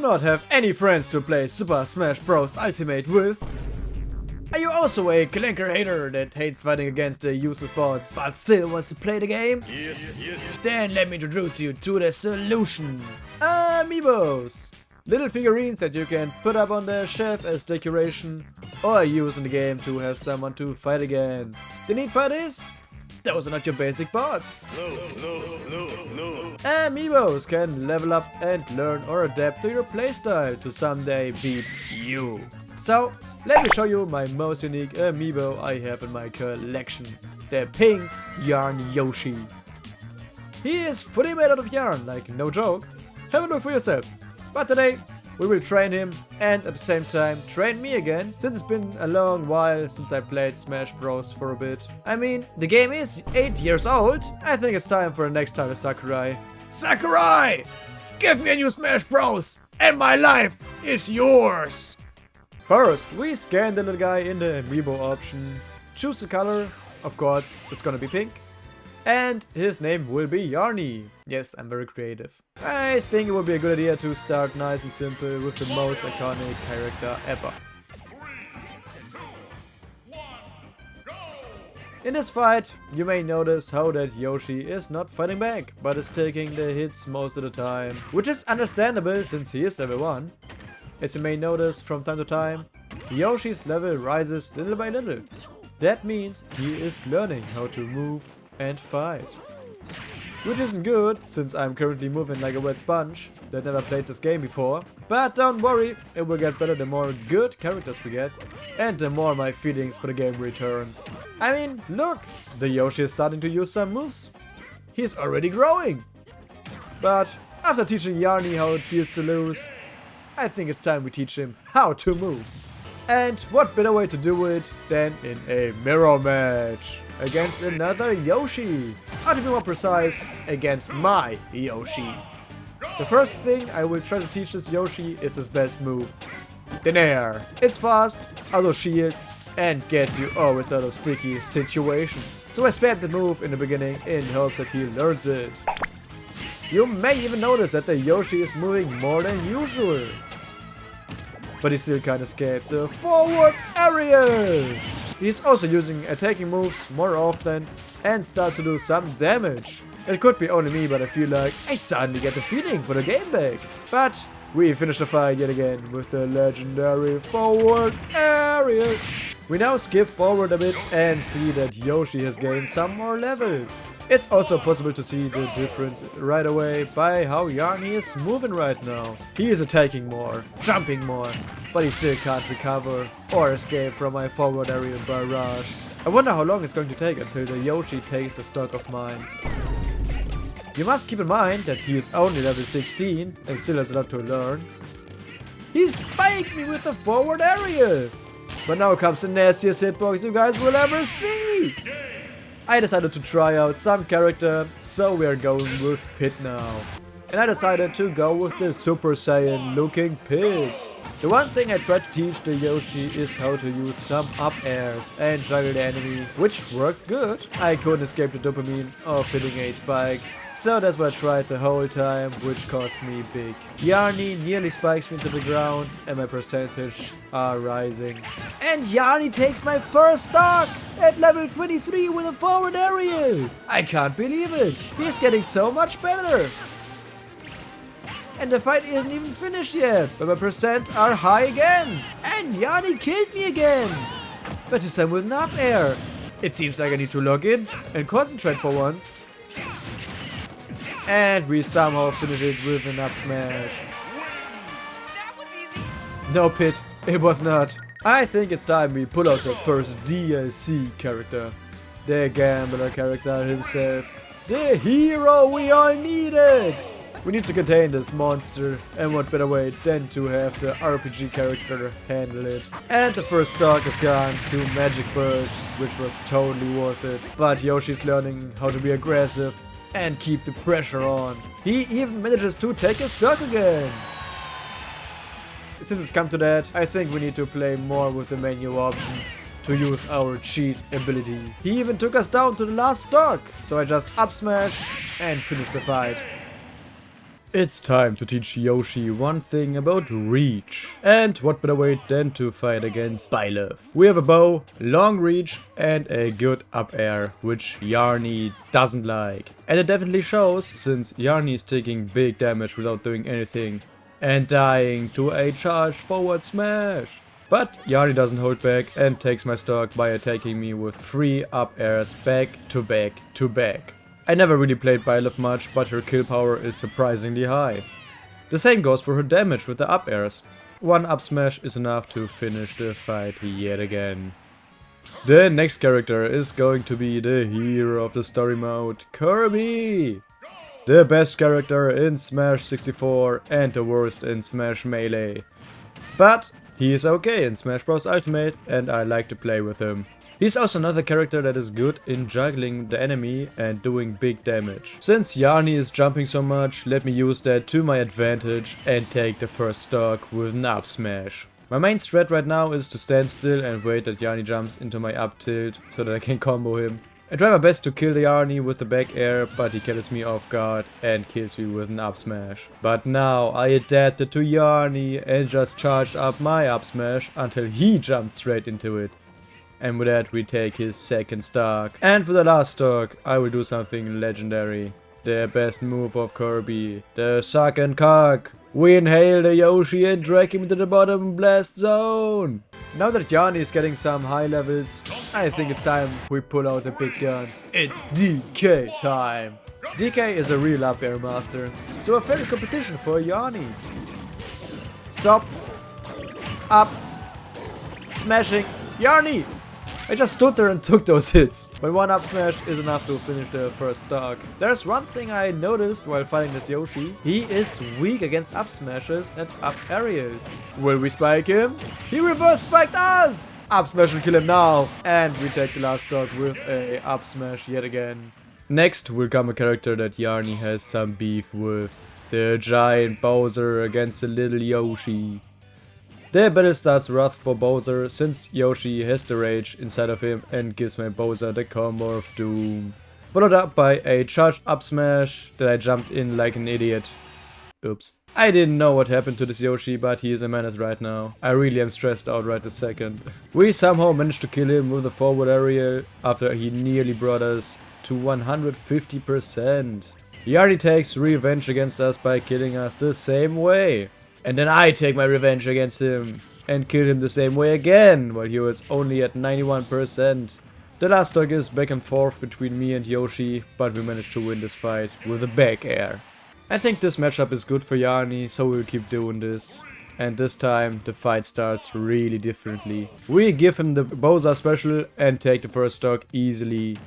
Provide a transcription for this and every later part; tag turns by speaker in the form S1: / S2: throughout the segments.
S1: not have any friends to play Super Smash Bros. Ultimate with? Are you also a clanker hater that hates fighting against the useless bots but still wants to play the game? Yes. Then let me introduce you to the solution. Amiibos. Little figurines that you can put up on the shelf as decoration or use in the game to have someone to fight against. The neat part is, those are not your basic bots. No. Amiibos can level up and learn or adapt to your playstyle to someday beat you. So, let me show you my most unique Amiibo I have in my collection. The pink yarn Yoshi. He is fully made out of yarn, like no joke. Have a look for yourself. But today, we will train him and at the same time train me again, since it's been a long while since I played Smash Bros for a bit. I mean, the game is 8 years old. I think it's time for the next title, Sakurai. Sakurai! Give me a new Smash Bros! And my life is yours! First, we scan the little guy in the Amiibo option. Choose the color. Of course, it's gonna be pink. And his name will be Yarny. Yes, I'm very creative. I think it would be a good idea to start nice and simple with the most iconic character ever. In this fight, you may notice how that Yoshi is not fighting back, but is taking the hits most of the time. Which is understandable since he is level 1. As you may notice from time to time, Yoshi's level rises little by little. That means he is learning how to move and fight. Which isn't good, since I'm currently moving like a wet sponge that never played this game before. But don't worry, it will get better the more good characters we get, and the more my feelings for the game returns. I mean, look, the Yoshi is starting to use some moves. He's already growing. But after teaching Yarny how it feels to lose, I think it's time we teach him how to move. And what better way to do it than in a mirror match against another Yoshi. Or to be more precise, against my Yoshi. The first thing I will try to teach this Yoshi is his best move. The Nair. It's fast, auto shield, and gets you always out of sticky situations. So I spam the move in the beginning in hopes that he learns it. You may even notice that the Yoshi is moving more than usual. But he still can't escape the forward aerial. He's also using attacking moves more often and starts to do some damage. It could be only me, but I feel like I suddenly get the feeling for the game back. But we finish the fight yet again with the legendary forward aerial. We now skip forward a bit and see that Yoshi has gained some more levels. It's also possible to see the difference right away by how Yarny is moving right now. He is attacking more, jumping more, but he still can't recover or escape from my forward aerial barrage. I wonder how long it's going to take until the Yoshi takes a stock of mine. You must keep in mind that he is only level 16 and still has a lot to learn. He spiked me with the forward aerial! But now comes the nastiest hitbox you guys will ever see! I decided to try out some character, so we are going with Pit now. And I decided to go with the Super Saiyan looking Pit. The one thing I tried to teach the Yoshi is how to use some up airs and juggle the enemy, which worked good. I couldn't escape the dopamine of hitting a spike, so that's what I tried the whole time, which cost me big. Yarny nearly spikes me to the ground and my percentage are rising. And Yarny takes my first stock at level 23 with a forward aerial. I can't believe it. He's getting so much better. And the fight isn't even finished yet, but my percent are high again. And Yarny killed me again. But this time with an up air. It seems like I need to log in and concentrate for once. And we somehow finish it with an up smash.
S2: That was easy.
S1: No, Pit, it was not. I think it's time we pull out the first DLC character. The gambler character himself. The hero we all needed. We need to contain this monster, and what better way than to have the RPG character handle it. And the first stock is gone to Magic Burst, which was totally worth it. But Yoshi's learning how to be aggressive and keep the pressure on. He even manages to take a stock again. Since it's come to that, I think we need to play more with the menu option to use our cheat ability. He even took us down to the last stock, so I just up smash and finish the fight. It's time to teach Yoshi one thing about reach. And what better way than to fight against Byleth. We have a bow, long reach and a good up air, which Yarny doesn't like. And it definitely shows, since Yarny is taking big damage without doing anything and dying to a charged forward smash. But Yarny doesn't hold back and takes my stock by attacking me with 3 up airs back to back to back. I never really played Byleth much, but her kill power is surprisingly high. The same goes for her damage with the up airs. 1 up smash is enough to finish the fight yet again. The next character is going to be the hero of the story mode, Kirby! The best character in Smash 64 and the worst in Smash Melee. But he is okay in Smash Bros. Ultimate and I like to play with him. He's also another character that is good in juggling the enemy and doing big damage. Since Yarny is jumping so much, let me use that to my advantage and take the first stock with an up smash. My main strat right now is to stand still and wait that Yarny jumps into my up tilt so that I can combo him. I try my best to kill the Yarny with the back air, but he catches me off guard and kills me with an up smash. But now I adapted to Yarny and just charged up my up smash until he jumped straight into it. And with that we take his second stock. And for the last stock I will do something legendary. The best move of Kirby. The suck and cock. We inhale the Yoshi and drag him into the bottom blast zone. Now that Yarny is getting some high levels, I think it's time we pull out the big guns. It's DK time. DK is a real up air master, so a fair competition for Yarny. Stop. Up. Smashing. Yarny! I just stood there and took those hits. My 1 up smash is enough to finish the first stock. There's one thing I noticed while fighting this Yoshi. He is weak against up smashes and up aerials. Will we spike him? He reverse spiked us! Up smash and kill him now. And we take the last stock with a up smash yet again. Next will come a character that Yarny has some beef with. The giant Bowser against the little Yoshi. The battle starts rough for Bowser since Yoshi has the rage inside of him and gives my Bowser the combo of doom. Followed up by a charged up smash that I jumped in like an idiot. Oops. I didn't know what happened to this Yoshi, but he is a menace right now. I really am stressed out right this second. We somehow managed to kill him with a forward aerial after he nearly brought us to 150%. He already takes revenge against us by killing us the same way. And then I take my revenge against him and kill him the same way again, while he was only at 91%. The last stock is back and forth between me and Yoshi, but we managed to win this fight with a back air. I think this matchup is good for Yarny, so we'll keep doing this. And this time the fight starts really differently. We give him the Bowser special and take the first stock easily.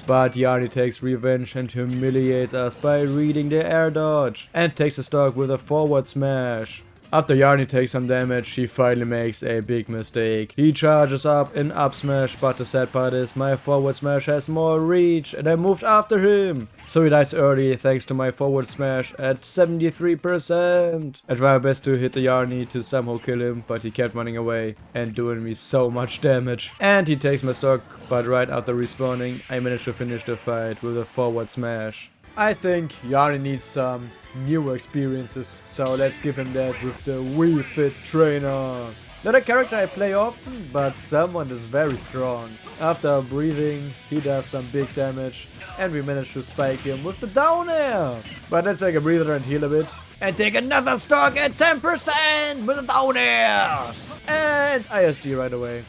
S1: But Yarny takes revenge and humiliates us by reading the air dodge and takes the stock with a forward smash. After Yarny takes some damage, he finally makes a big mistake. He charges up in up smash, but the sad part is my forward smash has more reach and I moved after him. So he dies early thanks to my forward smash at 73%. I try my best to hit the Yarny to somehow kill him, but he kept running away and doing me so much damage. And he takes my stock, but right after respawning, I managed to finish the fight with a forward smash. I think Yarny needs some new experiences, so let's give him that with the Wii Fit Trainer. Not a character I play often, but someone is very strong. After breathing, he does some big damage, and we manage to spike him with the down air. But let's take a breather and heal a bit. And take another stock at 10% with the down air. And ISD right away.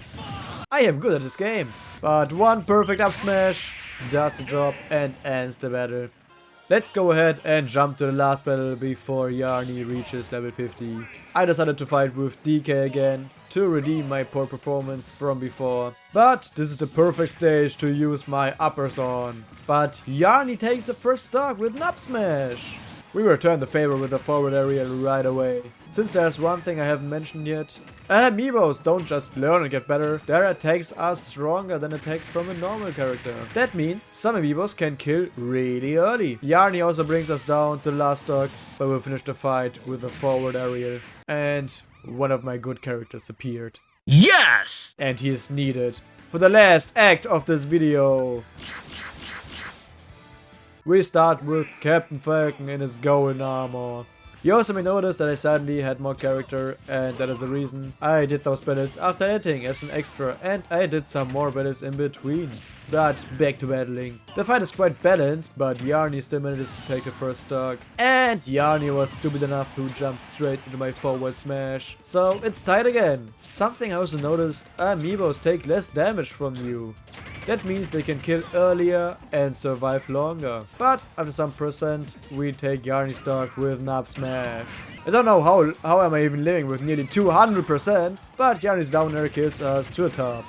S1: I am good at this game, but one perfect up smash does the job and ends the battle. Let's go ahead and jump to the last battle before Yarny reaches level 50. I decided to fight with DK again to redeem my poor performance from before. But this is the perfect stage to use my uppers on. But Yarny takes the first stock with an up smash. We return the favor with a forward aerial right away. Since there's one thing I haven't mentioned yet, amiibos don't just learn and get better, their attacks are stronger than attacks from a normal character. That means some amiibos can kill really early. Yarny also brings us down to the last stock, but we'll finish the fight with a forward aerial. And one of my good characters appeared.
S2: Yes!
S1: And he is needed for the last act of this video. We start with Captain Falcon in his golden armor. You also may notice that I suddenly had more character, and that is the reason I did those battles after editing as an extra, and I did some more battles in between. But back to battling. The fight is quite balanced, but Yarny still manages to take the first stock. And Yarny was stupid enough to jump straight into my forward smash. So it's tight again. Something I also noticed, amiibos take less damage from you. That means they can kill earlier and survive longer. But after some percent, we take Yarny stock with Nub Smash. I don't know how am I even living with nearly 200%, but Yarny's down air kills us to the top.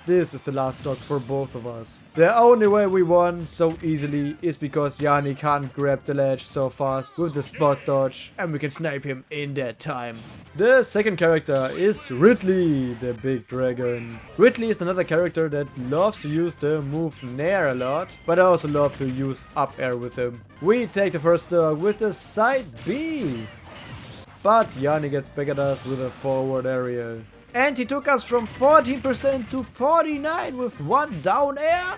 S1: This is the last stock for both of us. The only way we won so easily is because Yarny can't grab the ledge so fast with the spot dodge, and we can snipe him in that time. The second character is Ridley, the big dragon. Ridley is another character that loves to use the move Nair a lot, but I also love to use up air with him. We take the first stock with the side B, but Yarny gets back at us with a forward aerial. And he took us from 14% to 49% with one down air.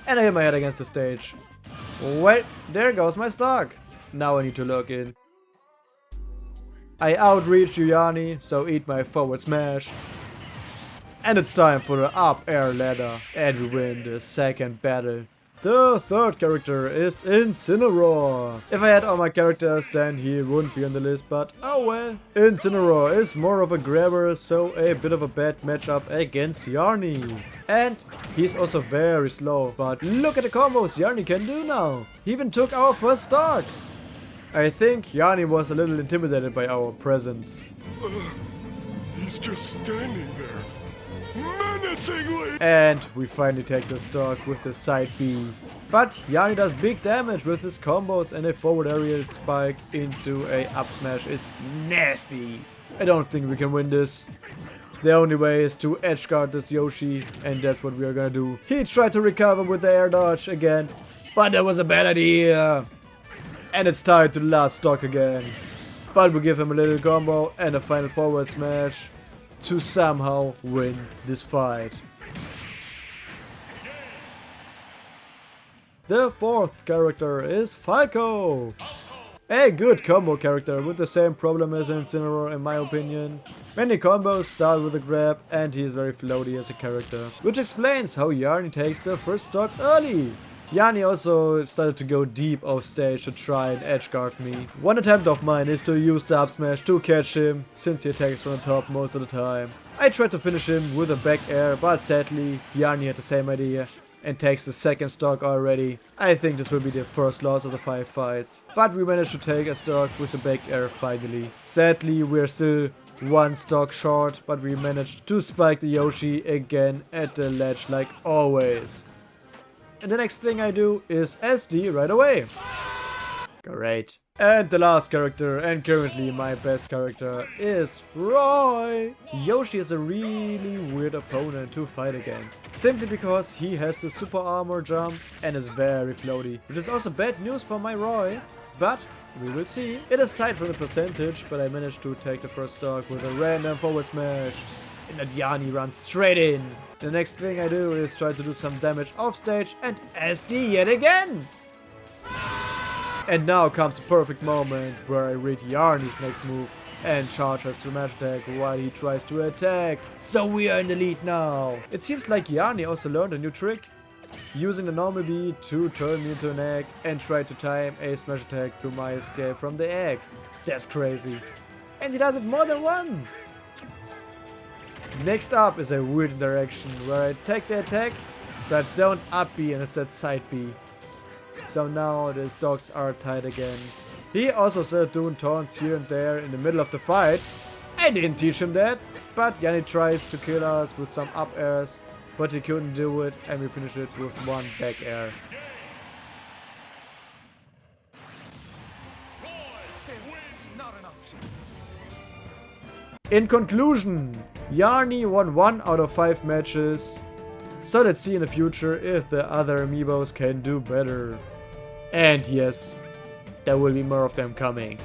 S1: And I hit my head against the stage. Well, there goes my stock. Now I need to log in. I outreached you, Yarny, so eat my forward smash. And it's time for the up air ladder. And we win the second battle. The third character is Incineroar. If I had all my characters, then he wouldn't be on the list, but oh well. Incineroar is more of a grabber, so a bit of a bad matchup against Yarny. And he's also very slow, but look at the combos Yarny can do now. He even took our first stock. I think Yarny was a little intimidated by our presence.
S3: He's just standing there. Menacingly!
S1: And we finally take the stock with the side B. But Yarny does big damage with his combos, and a forward aerial spike into a up smash is nasty. I don't think we can win this. The only way is to edge guard this Yoshi, and that's what we are gonna do. He tried to recover with the air dodge again, but that was a bad idea. And it's tied to the last stock again. But we give him a little combo and a final forward smash to somehow win this fight. The fourth character is Falco. A good combo character with the same problem as Incineroar in my opinion. Many combos start with a grab, and he is very floaty as a character. Which explains how Yarny takes the first stock early. Yarny also started to go deep off stage to try and edge guard me. One attempt of mine is to use the up smash to catch him, since he attacks from the top most of the time. I tried to finish him with a back air, but sadly Yarny had the same idea and takes the second stock already. I think this will be the first loss of the 5 fights. But we managed to take a stock with the back air finally. Sadly we're still one stock short, but we managed to spike the Yoshi again at the ledge like always. And the next thing I do is SD right away. Great. And the last character, and currently my best character, is Roy. Yoshi is a really weird opponent to fight against. Simply because he has the super armor jump and is very floaty. Which is also bad news for my Roy. But we will see. It is tight for the percentage, but I managed to take the first stock with a random forward smash. And that Yarny runs straight in. The next thing I do is try to do some damage off stage and SD yet again. And now comes the perfect moment where I read Yarny's next move and charge her smash attack while he tries to attack. So we are in the lead now. It seems like Yarny also learned a new trick. Using the normal B to turn me into an egg and try to time a smash attack to my escape from the egg. That's crazy. And he does it more than once. Next up is a weird interaction where I take the attack, but don't up B and instead side B. So now the stocks are tight again. He also started doing taunts here and there in the middle of the fight. I didn't teach him that, but Yarny tries to kill us with some up airs, but he couldn't do it, and we finish it with one back air. In conclusion, Yarny won 1 out of 5 matches, so let's see in the future if the other amiibos can do better. And yes, there will be more of them coming.